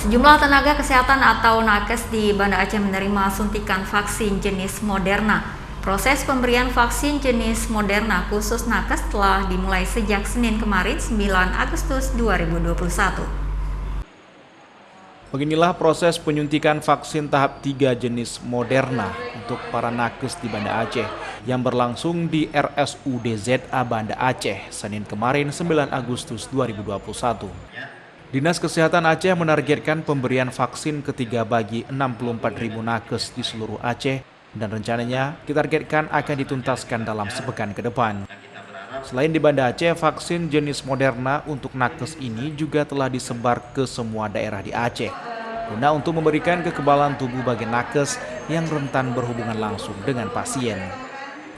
Sejumlah tenaga kesehatan atau nakes di Banda Aceh menerima suntikan vaksin jenis Moderna. Proses pemberian vaksin jenis Moderna khusus nakes telah dimulai sejak Senin kemarin 9 Agustus 2021. Beginilah proses penyuntikan vaksin tahap 3 jenis Moderna untuk para nakes di Banda Aceh yang berlangsung di RSUD ZA Banda Aceh Senin kemarin 9 Agustus 2021. Dinas Kesehatan Aceh menargetkan pemberian vaksin ketiga bagi 64.000 nakes di seluruh Aceh dan rencananya ditargetkan akan dituntaskan dalam sepekan ke depan. Selain di Banda Aceh, vaksin jenis Moderna untuk nakes ini juga telah disebar ke semua daerah di Aceh guna untuk memberikan kekebalan tubuh bagi nakes yang rentan berhubungan langsung dengan pasien.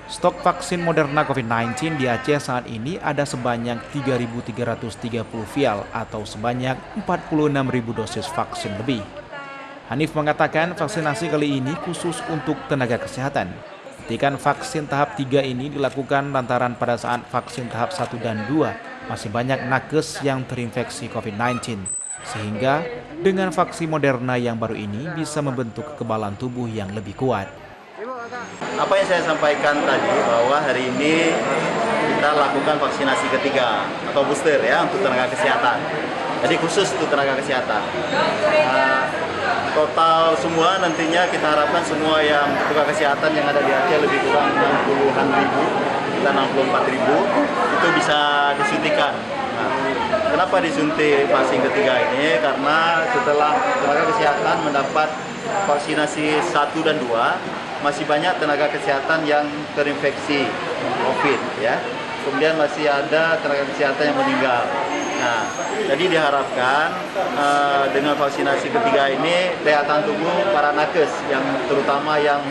Stok vaksin Moderna COVID-19 di Aceh saat ini ada sebanyak 3.330 vial atau sebanyak 46.000 dosis vaksin lebih. Hanif mengatakan vaksinasi kali ini khusus untuk tenaga kesehatan. Suntikan vaksin tahap 3 ini dilakukan lantaran pada saat vaksin tahap 1 dan 2 masih banyak nakes yang terinfeksi COVID-19. Sehingga dengan vaksin Moderna yang baru ini bisa membentuk kekebalan tubuh yang lebih kuat. Apa yang saya sampaikan tadi bahwa hari ini kita lakukan vaksinasi ketiga atau booster ya untuk tenaga kesehatan. Jadi khusus untuk tenaga kesehatan. Total semua nantinya kita harapkan semua yang tenaga kesehatan yang ada di Aceh lebih kurang 60-an ribu, kita 64.000 itu bisa disuntikan. Nah, kenapa disuntik vaksin ketiga ini? Karena setelah tenaga kesehatan mendapat vaksinasi 1 dan 2 masih banyak tenaga kesehatan yang terinfeksi COVID ya. Kemudian masih ada tenaga kesehatan yang meninggal. Nah, jadi diharapkan dengan vaksinasi ketiga ini daya tahan tubuh para nakes yang terutama yang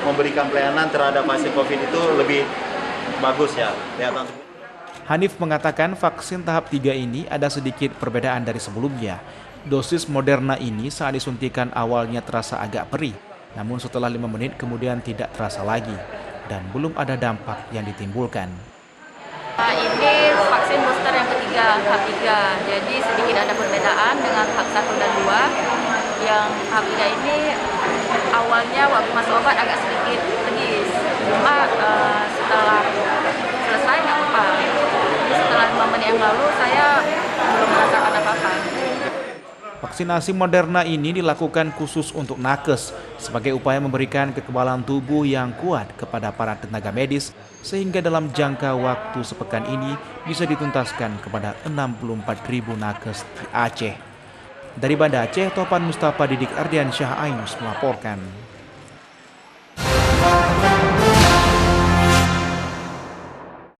memberikan pelayanan terhadap pasien COVID itu lebih bagus ya daya tahan tubuh. Hanif mengatakan vaksin tahap 3 ini ada sedikit perbedaan dari sebelumnya. Dosis Moderna ini saat disuntikan awalnya terasa agak perih. Namun setelah 5 menit kemudian tidak terasa lagi dan belum ada dampak yang ditimbulkan. Ini vaksin booster yang ketiga, tahap 3. Jadi sedikit ada perbedaan dengan tahap 1 dan 2. Yang tahap 3 ini awalnya waktu masuk obat agak sedikit pedis. Cuma setelah selesai nggak apa-apa. Setelah 5 menit yang lalu saya belum merasakan apa-apa. Vaksinasi Moderna ini dilakukan khusus untuk nakes sebagai upaya memberikan kekebalan tubuh yang kuat kepada para tenaga medis sehingga dalam jangka waktu sepekan ini bisa dituntaskan kepada 64.000 nakes di Aceh. Dari Banda Aceh, Topan Mustafa Didik Ardiansyah Ainus melaporkan.